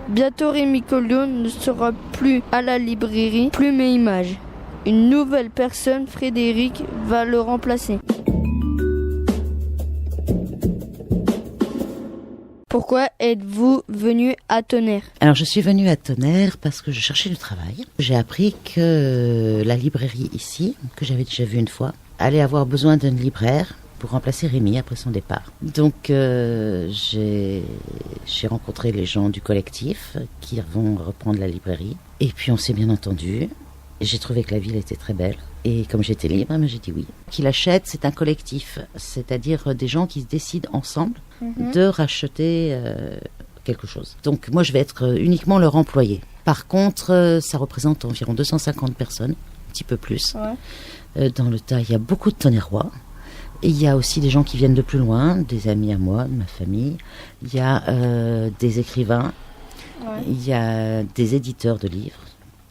Bientôt Rémi Colliot ne sera plus à la librairie Plume et Images. Une nouvelle personne, Frédéric, va le remplacer. Pourquoi êtes-vous venu à Tonnerre ? Alors je suis venue à Tonnerre parce que je cherchais du travail. J'ai appris que la librairie ici, que j'avais déjà vue une fois, allait avoir besoin d'un libraire pour remplacer Rémi après son départ. Donc j'ai rencontré les gens du collectif qui vont reprendre la librairie. Et puis on s'est bien entendu. J'ai trouvé que la ville était très belle. Et comme j'étais libre, j'ai dit oui. Qui l'achète, c'est un collectif, c'est-à-dire des gens qui se décident ensemble de racheter quelque chose. Donc moi, je vais être uniquement leur employé. Par contre, ça représente environ 250 personnes, un petit peu plus. Ouais. Dans le tas, il y a beaucoup de Tonnerrois. Et il y a aussi des gens qui viennent de plus loin, des amis à moi, de ma famille. Il y a des écrivains, ouais. Il y a des éditeurs de livres.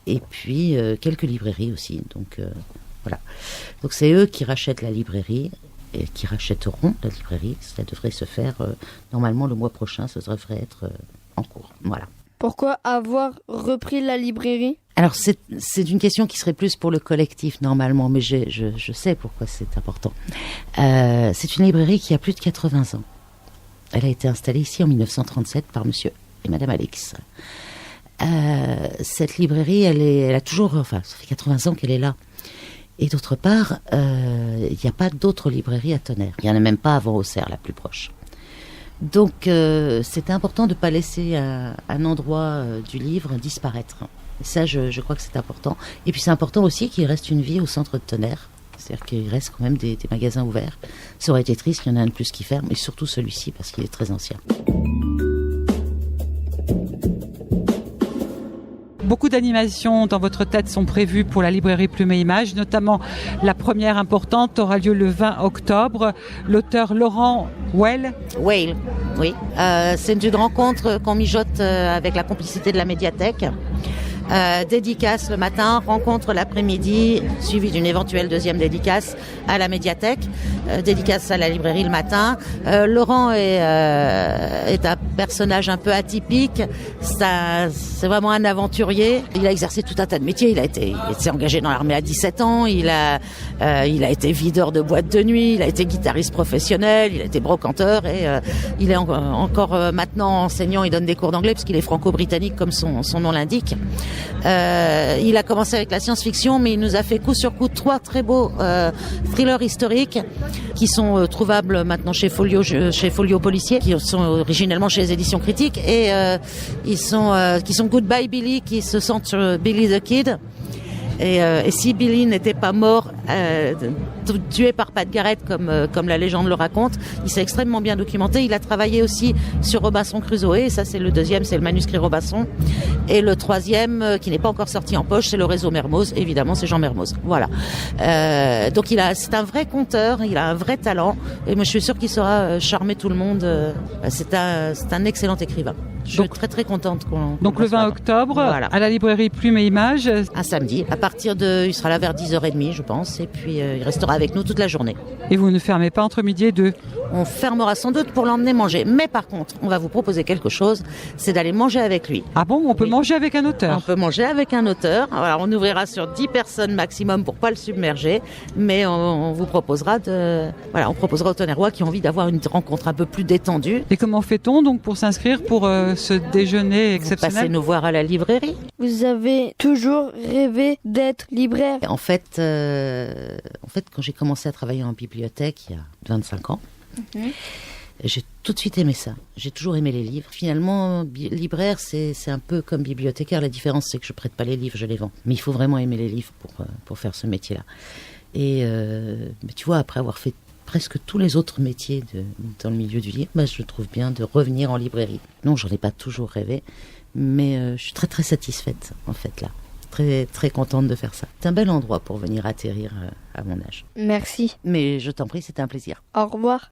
Et puis quelques librairies aussi, donc voilà. Donc c'est eux qui rachètent la librairie et qui rachèteront la librairie. Ça devrait se faire normalement le mois prochain, ça devrait être en cours. Voilà. Pourquoi avoir repris la librairie ? Alors c'est une question qui serait plus pour le collectif normalement, mais je sais pourquoi c'est important. C'est une librairie qui a plus de 80 ans. Elle a été installée ici en 1937 par monsieur et madame Alix. Cette librairie, elle a toujours, ça fait 80 ans qu'elle est là. Et d'autre part, il n'y a pas d'autres librairies à Tonnerre. Il n'y en a même pas avant Auxerre, la plus proche. Donc, c'était important de ne pas laisser un endroit du livre disparaître. Et ça, je crois que c'est important. Et puis, c'est important aussi qu'il reste une vie au centre de Tonnerre. C'est-à-dire qu'il reste quand même des magasins ouverts. Ça aurait été triste qu'il y en ait un de plus qui ferme, et surtout celui-ci, parce qu'il est très ancien. Beaucoup d'animations dans votre tête sont prévues pour la librairie Plume et Images, notamment la première importante aura lieu le 20 octobre. L'auteur Laurent Weil, oui. C'est une rencontre qu'on mijote avec la complicité de la médiathèque. Dédicace le matin, rencontre l'après-midi, suivi d'une éventuelle deuxième dédicace à la médiathèque, dédicace à la librairie le matin. Laurent est un personnage un peu atypique, c'est vraiment un aventurier. Il a exercé tout un tas de métiers, il s'est engagé dans l'armée à 17 ans, il a été videur de boîte de nuit, il a été guitariste professionnel, il a été brocanteur et il est encore maintenant enseignant, il donne des cours d'anglais parce qu'il est franco-britannique comme son nom l'indique. Il a commencé avec la science-fiction, mais il nous a fait coup sur coup 3 très beaux thrillers historiques qui sont trouvables maintenant chez Folio Policier, qui sont originellement chez les éditions Critiques, et qui sont Goodbye Billy, qui se centrent sur Billy the Kid. Et si Billy n'était pas mort, tué par Pat Garrett comme la légende le raconte, il s'est extrêmement bien documenté. Il a travaillé aussi sur Robinson Crusoe, et ça c'est le deuxième, c'est le manuscrit Robinson. Et le troisième, qui n'est pas encore sorti en poche, c'est le réseau Mermoz, évidemment c'est Jean Mermoz. Voilà. Donc c'est un vrai conteur, il a un vrai talent, et moi je suis sûre qu'il saura charmer tout le monde. C'est un excellent écrivain. Je suis très très contente Donc le 20 octobre, voilà, à la librairie Plume et Images. Un samedi, il sera là vers 10h30 je pense, et puis il restera avec nous toute la journée. Et vous ne fermez pas entre midi et 2 ? On fermera sans doute pour l'emmener manger, mais par contre, on va vous proposer quelque chose, c'est d'aller manger avec lui. Ah bon, on peut manger avec un auteur ? On peut manger avec un auteur, alors on ouvrira sur 10 personnes maximum pour pas le submerger, mais on vous proposera on proposera aux Tonnerrois qui ont envie d'avoir une rencontre un peu plus détendue. Et comment fait-on donc pour s'inscrire pour ce déjeuner exceptionnel ? Vous passez nous voir à la librairie. Vous avez toujours rêvé d'être libraire ? En fait, quand j'ai commencé à travailler en bibliothèque il y a 25 ans, j'ai tout de suite aimé ça. J'ai toujours aimé les livres. Finalement, libraire, c'est un peu comme bibliothécaire. La différence, c'est que je prête pas les livres, je les vends. Mais il faut vraiment aimer les livres pour faire ce métier-là. Et tu vois, après avoir fait presque tous les autres métiers dans le milieu du livre, je trouve bien de revenir en librairie. Non, j'en ai pas toujours rêvé, mais je suis très très satisfaite en fait là. Très très contente de faire ça. C'est un bel endroit pour venir atterrir à mon âge. Merci. Mais je t'en prie, c'était un plaisir. Au revoir.